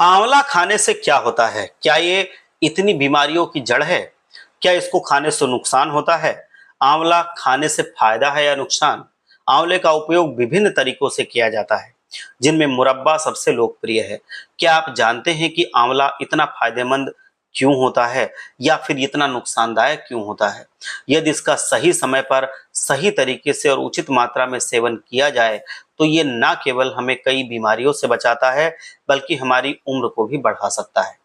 आंवला खाने से क्या होता है? क्या ये इतनी बीमारियों की जड़ है? क्या इसको खाने से नुकसान होता है? आंवला खाने से फायदा है या नुकसान? आंवले का उपयोग विभिन्न तरीकों से किया जाता है, जिनमें मुरब्बा सबसे लोकप्रिय है। क्या आप जानते हैं कि आंवला इतना फायदेमंद क्यों होता है या फिर इतना नुकसानदायक क्यों होता है? यदि इसका सही समय पर, सही तरीके से और उचित मात्रा में सेवन किया जाए, तो ये न केवल हमें कई बीमारियों से बचाता है, बल्कि हमारी उम्र को भी बढ़ा सकता है।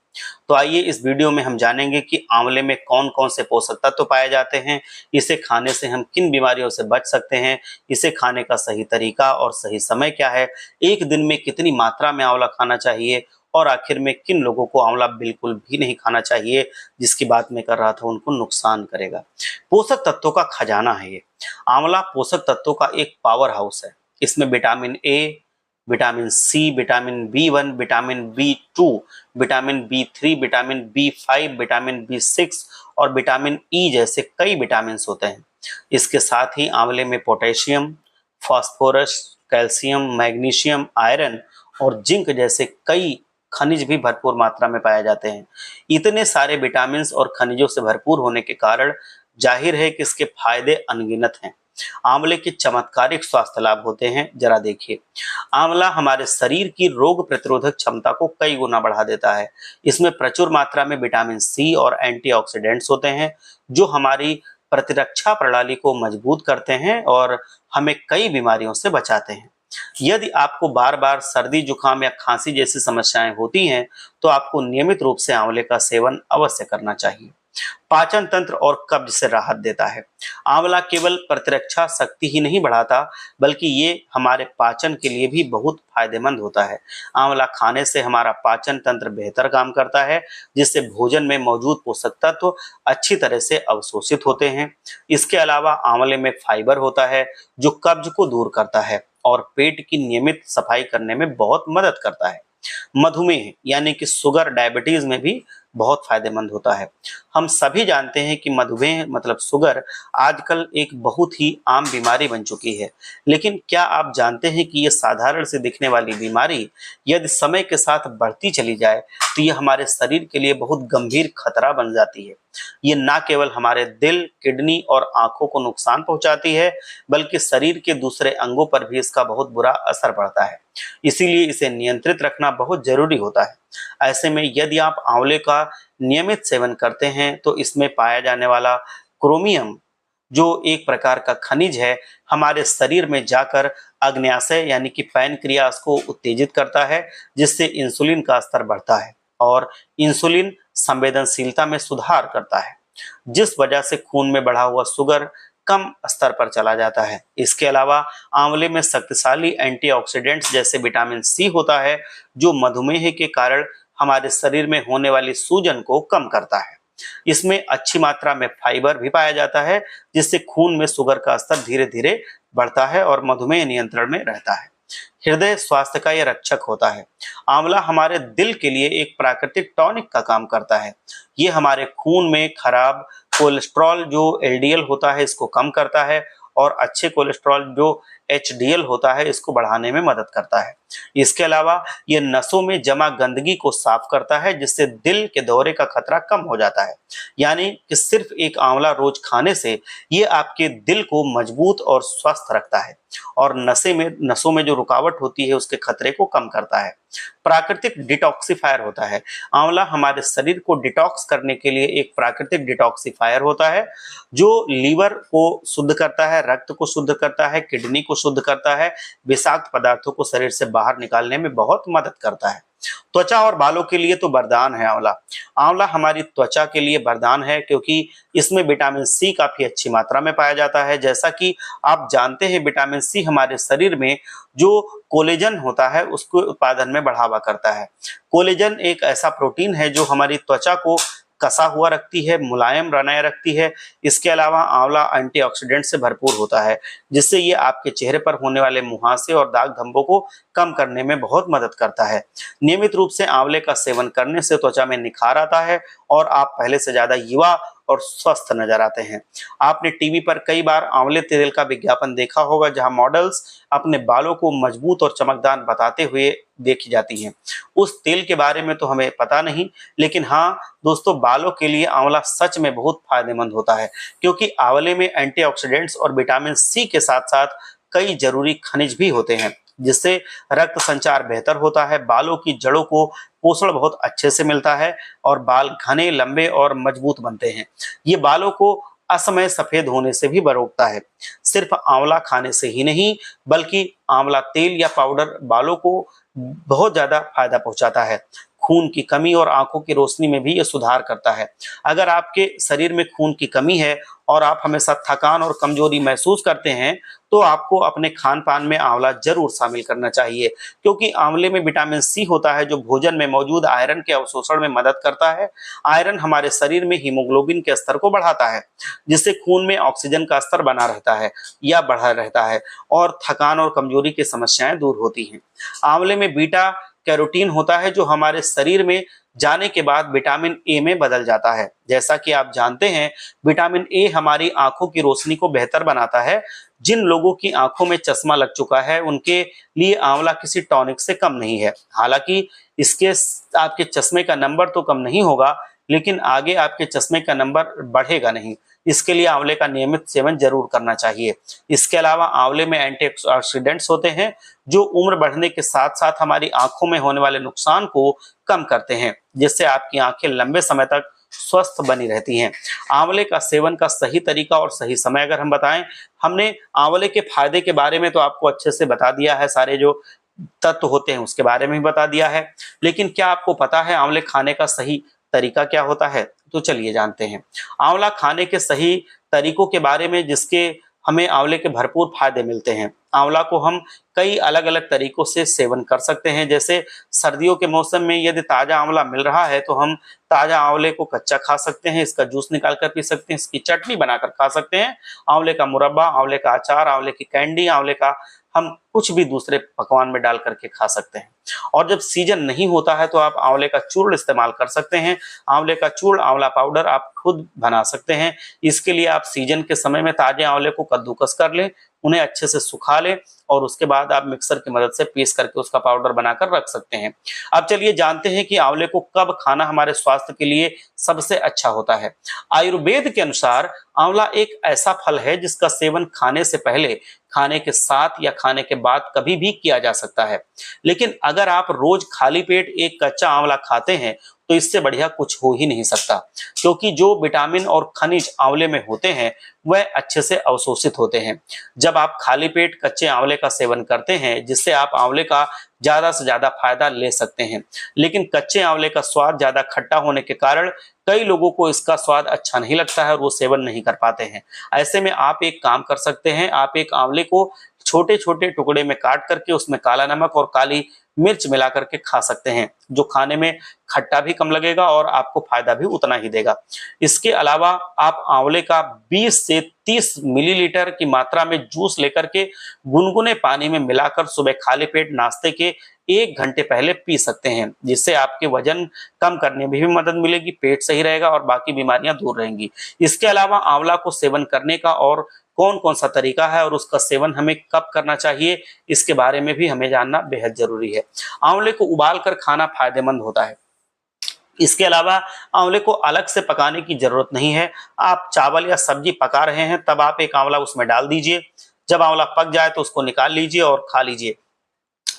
तो आइए इस वीडियो में हम जानेंगे कि आंवले में कौन-कौन से पोषक तत्व पाए जाते हैं, इसे खाने से हम किन बीमारियों से बच सकते हैं, इसे खाने का सही तरीका और सही समय क्या है, एक दिन में कितनी मात्रा में आंवला खाना चाहिए और आखिर में किन लोगों को आंवला बिल्कुल भी नहीं खाना चाहिए, जिसकी बात मैं कर रहा था उनको नुकसान करेगा। पोषक तत्वों का खजाना है ये। आंवला पोषक तत्वों का एक पावर हाउस है। इसमें vitamin A, vitamin C, vitamin B 1, vitamin B 2, vitamin B 3, vitamin B 5, vitamin B 6 और विटामिन ई जैसे कई विटामिन होते हैं। इसके साथ ही आंवले में potassium, phosphorus, calcium, magnesium, iron और जिंक जैसे कई खनिज भी भरपूर मात्रा में पाए जाते हैं। इतने सारे विटामिन और खनिजों से भरपूर होने के कारण जाहिर है कि इसके फायदे अनगिनत हैं। आंवले के चमत्कारिक स्वास्थ्य लाभ होते हैं, जरा देखिए। आंवला हमारे शरीर की रोग प्रतिरोधक क्षमता को कई गुना बढ़ा देता है। इसमें प्रचुर मात्रा में विटामिन सी और एंटीऑक्सीडेंट्स होते हैं, जो हमारी प्रतिरक्षा प्रणाली को मजबूत करते हैं और हमें कई बीमारियों से बचाते हैं। यदि आपको बार बार सर्दी, जुकाम या खांसी जैसी समस्याएं होती हैं, तो आपको नियमित रूप से आंवले का सेवन अवश्य करना चाहिए। पाचन तंत्र और कब्ज से राहत देता है। आंवला केवल प्रतिरक्षा शक्ति ही नहीं बढ़ाता, बल्कि ये हमारे पाचन के लिए भी बहुत फायदेमंद होता है। आंवला खाने से हमारा पाचन तंत्र बेहतर काम करता है, जिससे भोजन में मौजूद पोषक तत्व अच्छी तरह से अवशोषित होते हैं। इसके अलावा आंवले में फाइबर होता है, जो कब्ज को दूर करता है और पेट की नियमित सफाई करने में बहुत मदद करता है। मधुमेह यानी कि शुगर, डायबिटीज में भी बहुत फायदेमंद होता है। हम सभी जानते हैं कि मधुमेह मतलब शुगर आजकल एक बहुत ही आम बीमारी बन चुकी है। लेकिन क्या आप जानते हैं कि ये साधारण से दिखने वाली बीमारी यदि समय के साथ बढ़ती चली जाए, तो ये हमारे शरीर के लिए बहुत गंभीर खतरा बन जाती है। ये ना केवल हमारे दिल, किडनी और आंखों को नुकसान पहुंचाती है, बल्कि शरीर के दूसरे अंगों पर भी इसका बहुत बुरा असर पड़ता है। इसीलिए इसे नियंत्रित रखना बहुत जरूरी होता है। ऐसे में यदि आप आंवले का नियमित सेवन करते हैं, तो इसमें पाया जाने वाला क्रोमियम, जो एक प्रकार का खनिज है, हमारे शरीर में जाकर अग्न्याशय यानी कि पैनक्रियास को उत्तेजित करता है, जिससे इंसुलिन का स्तर बढ़ता है और इंसुलिन संवेदनशीलता में सुधार करता है, जिस वजह से खून में बढ़ा हुआ शुगर कम स्तर पर चला जाता है। इसके अलावा आंवले में शक्तिशाली एंटीऑक्सीडेंट्स जैसे विटामिन सी होता है, जो मधुमेह के कारण हमारे शरीर में होने वाली सूजन को कम करता है। इसमें अच्छी मात्रा में फाइबर भी पाया जाता है, जिससे खून में शुगर का स्तर धीरे धीरे बढ़ता है और मधुमेह नियंत्रण में रहता है। हृदय स्वास्थ्य का यह रक्षक होता है। आंवला हमारे दिल के लिए एक प्राकृतिक टॉनिक का काम करता है। ये हमारे खून में खराब कोलेस्ट्रॉल जो एलडीएल होता है, इसको कम करता है और अच्छे कोलेस्ट्रॉल जो एचडीएल होता है, इसको बढ़ाने में मदद करता है। इसके अलावा ये नसों में जमा गंदगी को साफ करता है, जिससे दिल के दौरे का खतरा कम हो जाता है। यानी कि सिर्फ एक आंवला रोज खाने से ये आपके दिल को मजबूत और स्वस्थ रखता है और नसों में जो रुकावट होती है उसके खतरे को कम करता है। प्राकृतिक डिटॉक्सिफायर होता है। आंवला हमारे शरीर को डिटॉक्स करने के लिए एक प्राकृतिक डिटॉक्सिफायर होता है, जो लीवर को शुद्ध करता है, रक्त को शुद्ध करता है, किडनी को शुद्ध करता है, विषाक्त पदार्थों को शरीर से बाहर निकालने में बहुत मदद करता है। त्वचा और बालों के लिए तो वरदान है आंवला। आंवला हमारी त्वचा के लिए वरदान है, क्योंकि इसमें विटामिन सी काफी अच्छी मात्रा में पाया जाता है। जैसा कि आप जानते हैं, विटामिन सी हमारे शरीर में जो कोलेजन होता है उसके उत्पादन में बढ़ावा करता है। कोलेजन एक ऐसा प्रोटीन है जो हमारी त्वचा को कसा हुआ रखती है, मुलायम बनाए रखती है। इसके अलावा आंवला एंटीऑक्सीडेंट से भरपूर होता है, जिससे ये आपके चेहरे पर होने वाले मुहासे और दाग धब्बों को कम करने में बहुत मदद करता है। नियमित रूप से आंवले का सेवन करने से त्वचा में निखार आता है और आप पहले से ज्यादा युवा और स्वस्थ नजर आते हैं। आपने टीवी पर कई बार आंवले तेल का विज्ञापन देखा होगा, जहां मॉडल्स अपने बालों को मजबूत और चमकदार बताते हुए देखी जाती हैं। उस तेल के बारे में तो हमें पता नहीं, लेकिन हाँ दोस्तों, बालों के लिए आंवला सच में बहुत फायदेमंद होता है, क्योंकि आंवले में एंटीऑक्सीडेंट्स और विटामिन सी के साथ साथ कई जरूरी खनिज भी होते हैं, जिससे रक्त संचार बेहतर होता है, बालों की जड़ों को पोषण बहुत अच्छे से मिलता है और बाल घने, लंबे और मजबूत बनते हैं। ये बालों को असमय सफेद होने से भी रोकता है। सिर्फ आंवला खाने से ही नहीं, बल्कि आंवला तेल या पाउडर बालों को बहुत ज्यादा फायदा पहुंचाता है। खून की कमी और आंखों की रोशनी में भी ये सुधार करता है। अगर आपके शरीर में खून की कमी है और आप हमेशा थकान और कमजोरी महसूस करते हैं, तो आपको अपने खान पान में आंवला जरूर शामिल करना चाहिए, क्योंकि आंवले में विटामिन सी होता है, जो भोजन में मौजूद आयरन के अवशोषण में मदद करता है। आयरन हमारे शरीर में हीमोग्लोबिन के स्तर को बढ़ाता है, जिससे खून में ऑक्सीजन का स्तर बना रहता है या बढ़ा रहता है और थकान और कमजोरी की समस्याएं दूर होती हैं। आंवले में बीटा कैरोटीन होता है, जो हमारे शरीर में जाने के बाद विटामिन ए में बदल जाता है। जैसा कि आप जानते हैं, विटामिन ए हमारी आंखों की रोशनी को बेहतर बनाता है। जिन लोगों की आंखों में चश्मा लग चुका है, उनके लिए आंवला किसी टॉनिक से कम नहीं है। हालांकि इसके आपके चश्मे का नंबर तो कम नहीं होगा, लेकिन आगे आपके चश्मे का नंबर बढ़ेगा नहीं। इसके लिए आंवले का नियमित सेवन जरूर करना चाहिए। इसके अलावा आंवले में एंटीऑक्सीडेंट्स होते हैं, जो उम्र बढ़ने के साथ साथ हमारी आंखों में होने वाले नुकसान को कम करते हैं, जिससे आपकी आंखें लंबे समय तक स्वस्थ बनी रहती हैं। आंवले का सेवन का सही तरीका और सही समय अगर हम बताएं, हमने आंवले के फायदे के बारे में तो आपको अच्छे से बता दिया है, सारे जो तत्व होते हैं उसके बारे में भी बता दिया है, लेकिन क्या आपको पता है आंवले खाने का सही तरीका क्या होता है? तो चलिए जानते हैं आंवला खाने के सही तरीकों के बारे में, जिसके हमें आंवले के भरपूर फायदे मिलते हैं। आंवला को हम कई अलग अलग तरीकों से सेवन कर सकते हैं। जैसे सर्दियों के मौसम में यदि ताजा आंवला मिल रहा है, तो हम ताजा आंवले को कच्चा खा सकते हैं, इसका जूस निकाल कर पी सकते हैं, इसकी चटनी बनाकर खा सकते हैं, आंवले का मुरब्बा, आंवले का अचार, आंवले की कैंडी, आंवले का हम कुछ भी दूसरे पकवान में डाल करके खा सकते हैं। और जब सीजन नहीं होता है, तो आप आंवले का चूर्ण इस्तेमाल कर सकते हैं। आंवले का चूर्ण, आंवला पाउडर आप खुद बना सकते हैं। इसके लिए आप सीजन के समय में ताजे आंवले को कद्दूकस कर लें, उन्हें अच्छे से सुखा लें और उसके बाद आप मिक्सर की मदद से पीस करके उसका पाउडर बनाकर रख सकते हैं। अब चलिए जानते हैं कि आंवले को कब खाना हमारे स्वास्थ्य के लिए सबसे अच्छा होता है। आयुर्वेद के अनुसार आंवला एक ऐसा फल है जिसका सेवन खाने से पहले, खाने के साथ या खाने के बाद कभी भी किया जा सकता है। लेकिन अगर आप रोज खाली पेट एक कच्चा आंवला खाते हैं, तो इससे बढ़िया कुछ हो ही नहीं सकता, क्योंकि जो विटामिन और खनिज आंवले में होते हैं वह अच्छे से अवशोषित होते हैं। जब आप खाली पेट कच्चे आंवले का सेवन करते हैं, जिससे आप आंवले का ज्यादा से ज्यादा फायदा ले सकते हैं। लेकिन कच्चे आंवले का स्वाद ज्यादा खट्टा होने के कारण कई लोगों को इसका स्वाद अच्छा नहीं लगता है और वो सेवन नहीं कर पाते हैं। ऐसे में आप एक काम कर सकते हैं, आप एक आंवले को छोटे छोटे टुकड़े में काट करके उसमें काला नमक और काली मिर्च मिला करके खा सकते हैं, जो खाने में खट्टा भी कम लगेगा और आपको फायदा भी उतना ही देगा। इसके अलावा आप आंवले का 20 से 30 मिलीलीटर की मात्रा में जूस लेकर के गुनगुने पानी में मिलाकर सुबह खाली पेट नाश्ते के 1 घंटे पहले पी सकते हैं, जिससे आपके वजन कम करने में भी मदद मिलेगी, पेट सही रहेगा और बाकी बीमारियां दूर रहेंगी। इसके अलावा आंवला को सेवन करने का और कौन कौन सा तरीका है और उसका सेवन हमें कब करना चाहिए, इसके बारे में भी हमें जानना बेहद जरूरी है। आंवले को उबाल कर खाना फायदेमंद होता है। इसके अलावा आंवले को अलग से पकाने की जरूरत नहीं है। आप चावल या सब्जी पका रहे हैं, तब आप एक आंवला उसमें डाल दीजिए। जब आंवला पक जाए तो उसको निकाल लीजिए और खा लीजिए।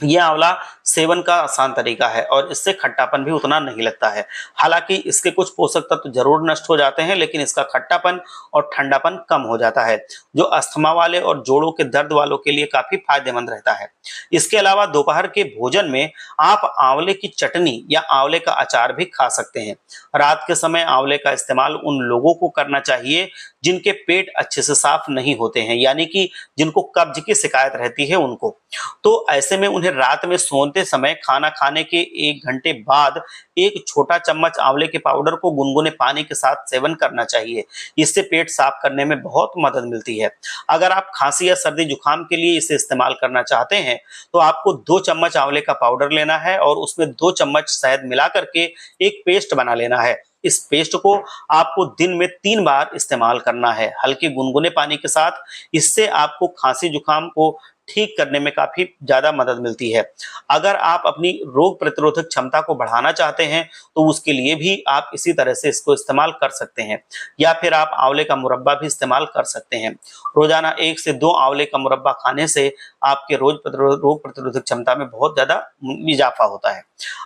यह आंवला सेवन का आसान तरीका है और इससे खट्टापन भी उतना नहीं लगता है। हालांकि इसके कुछ पोषक तत्व जरूर नष्ट हो जाते हैं, लेकिन इसका खट्टापन और ठंडापन कम हो जाता है, जो अस्थमा वाले और जोड़ों के दर्द वालों के लिए काफी फायदेमंद रहता है। इसके अलावा दोपहर के भोजन में आप आंवले की चटनी या आंवले का अचार भी खा सकते हैं। रात के समय आंवले का इस्तेमाल उन लोगों को करना चाहिए जिनके पेट अच्छे से साफ नहीं होते हैं, यानी कि जिनको कब्ज की शिकायत रहती है उनको। तो ऐसे में उन्हें रात में सोते समय खाना खाने के 1 घंटे बाद 1 छोटा चम्मच आंवले के पाउडर को गुनगुने पानी के साथ सेवन करना चाहिए। इससे पेट साफ करने में बहुत मदद मिलती है। अगर आप खांसी या सर्दी जुकाम के लिए इसे इस्तेमाल करना चाहते हैं, तो आपको 2 चम्मच आंवले का पाउडर लेना है और उसमें 2 चम्मच शहद मिला करके एक पेस्ट बना लेना है। इस पेस्ट को आपको दिन में 3 बार इस्तेमाल करना है, हल्के गुनगुने पानी के साथ। इससे आपको खांसी जुकाम को ठीक करने में काफी ज्यादा मदद मिलती है। अगर आप अपनी रोग प्रतिरोधक क्षमता को बढ़ाना चाहते हैं तो उसके लिए भी आप इसी तरह से इसको इस्तेमाल कर सकते हैं, या फिर आप आंवले का मुरब्बा भी इस्तेमाल कर सकते हैं। रोजाना 1 से 2 आंवले का मुरब्बा खाने से आपके रोग प्रतिरोधक क्षमता में बहुत ज्यादा इजाफा होता है।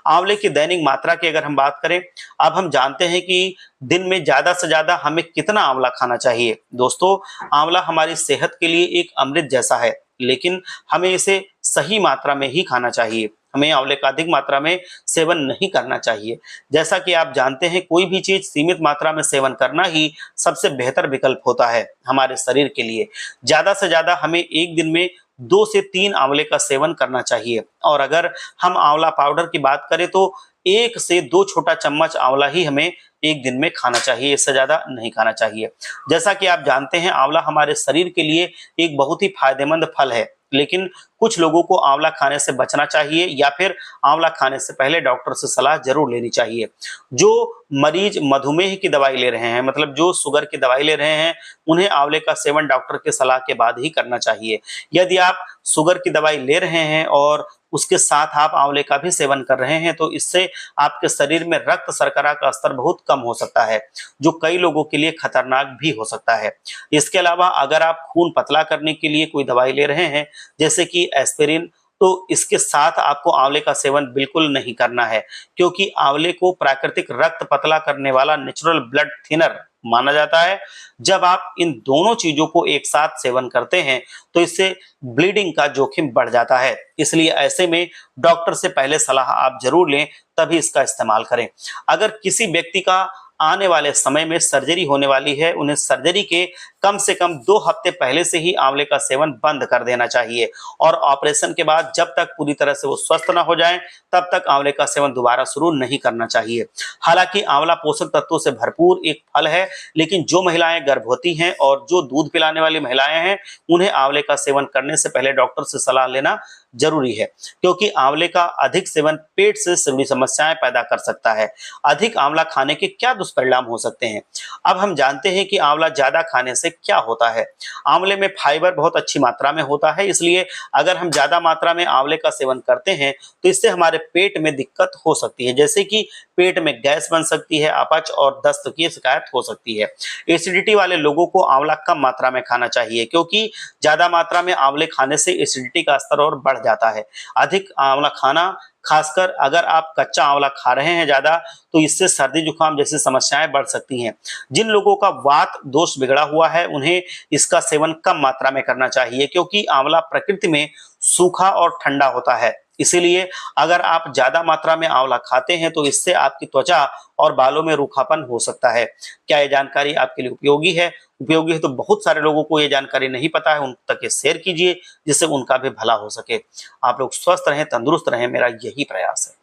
आंवले की दैनिक मात्रा की अगर हम बात करें, अब हम जानते हैं कि दिन में ज्यादा से ज्यादा हमें कितना आंवला खाना चाहिए। दोस्तों, आंवला हमारी सेहत के लिए एक अमृत जैसा है, लेकिन हमें इसे सही मात्रा में ही खाना चाहिए। हमें आंवले का अधिक मात्रा में सेवन नहीं करना चाहिए। जैसा कि आप जानते हैं, कोई भी चीज सीमित मात्रा में सेवन करना ही सबसे बेहतर विकल्प होता है हमारे शरीर के लिए। ज्यादा से ज्यादा हमें एक दिन में 2 से 3 आंवले का सेवन करना चाहिए। और अगर हम आंवला पाउडर की बात करें तो 1 से 2 छोटा चम्मच आंवला ही हमें एक दिन में खाना चाहिए, इससे ज्यादा नहीं खाना चाहिए। जैसा कि आप जानते हैं, आंवला हमारे शरीर के लिए एक बहुत ही फायदेमंद फल है, लेकिन कुछ लोगों को आंवला खाने से बचना चाहिए या फिर आंवला खाने से पहले डॉक्टर से सलाह जरूर लेनी चाहिए। जो मरीज मधुमेह की दवाई ले रहे हैं, मतलब जो शुगर की दवाई ले रहे हैं, उन्हें आंवले का सेवन डॉक्टर के सलाह के बाद ही करना चाहिए। यदि आप शुगर की दवाई ले रहे हैं और उसके साथ आप आंवले का भी सेवन कर रहे हैं तो इससे आपके शरीर में रक्त शर्करा का स्तर बहुत कम हो सकता है, जो कई लोगों के लिए खतरनाक भी हो सकता है। इसके अलावा अगर आप खून पतला करने के लिए कोई दवाई ले रहे हैं, जैसे कि एस्पिरिन, तो इसके साथ आपको आंवले का सेवन बिल्कुल नहीं करना है, क्योंकि आंवले को प्राकृतिक रक्त पतला करने वाला नेचुरल ब्लड थिनर माना जाता है। जब आप इन दोनों चीजों को एक साथ सेवन करते हैं तो इससे ब्लीडिंग का जोखिम बढ़ जाता है। इसलिए ऐसे में डॉक्टर से पहले सलाह आप जरूर लें, तभी इसका इस्तेमाल करें। अगर किसी व्यक्ति का आने वाले समय में सर्जरी होने वाली है, उन्हें सर्जरी के कम से कम 2 हफ्ते पहले से ही आंवले का सेवन बंद कर देना चाहिए, और ऑपरेशन के बाद जब तक पूरी तरह से वो स्वस्थ ना हो जाएं तब तक आंवले का सेवन दोबारा शुरू नहीं करना चाहिए। हालांकि आंवला पोषक तत्वों से भरपूर एक फल है, लेकिन जो महिलाएं गर्भवती हैं और जो दूध पिलाने वाली महिलाएं हैं, उन्हें आंवले का सेवन करने से पहले डॉक्टर से सलाह लेना जरूरी है, क्योंकि आंवले का अधिक सेवन पेट से जुड़ी समस्याएं पैदा कर सकता है। अधिक आंवला खाने के क्या दुष्परिणाम हो सकते हैं? अब हम जानते हैं कि आंवला ज्यादा खाने से क्या होता है। आंवले में फाइबर बहुत अच्छी मात्रा में होता है, इसलिए अगर हम ज्यादा मात्रा में आंवले का सेवन करते हैं तो इससे हमारे पेट में दिक्कत हो सकती है, जैसे कि पेट में गैस बन सकती है, अपच और दस्त की शिकायत हो सकती है। एसिडिटी वाले लोगों को आंवला कम मात्रा में खाना चाहिए, क्योंकि ज्यादा मात्रा में आंवले खाने से एसिडिटी का स्तर और बढ़ जाता है। अधिक आंवला खाना, खासकर अगर आप कच्चा आंवला खा रहे हैं ज्यादा, तो इससे सर्दी जुकाम जैसी समस्याएं बढ़ सकती हैं। जिन लोगों का वात दोष बिगड़ा हुआ है, उन्हें इसका सेवन कम मात्रा में करना चाहिए, क्योंकि आंवला प्रकृति में सूखा और ठंडा होता है। इसीलिए अगर आप ज्यादा मात्रा में आंवला खाते हैं तो इससे आपकी त्वचा और बालों में रूखापन हो सकता है। क्या ये जानकारी आपके लिए उपयोगी है? उपयोगी है तो बहुत सारे लोगों को ये जानकारी नहीं पता है, उन तक ये शेयर कीजिए, जिससे उनका भी भला हो सके। आप लोग स्वस्थ रहें, तंदुरुस्त रहें, मेरा यही प्रयास है।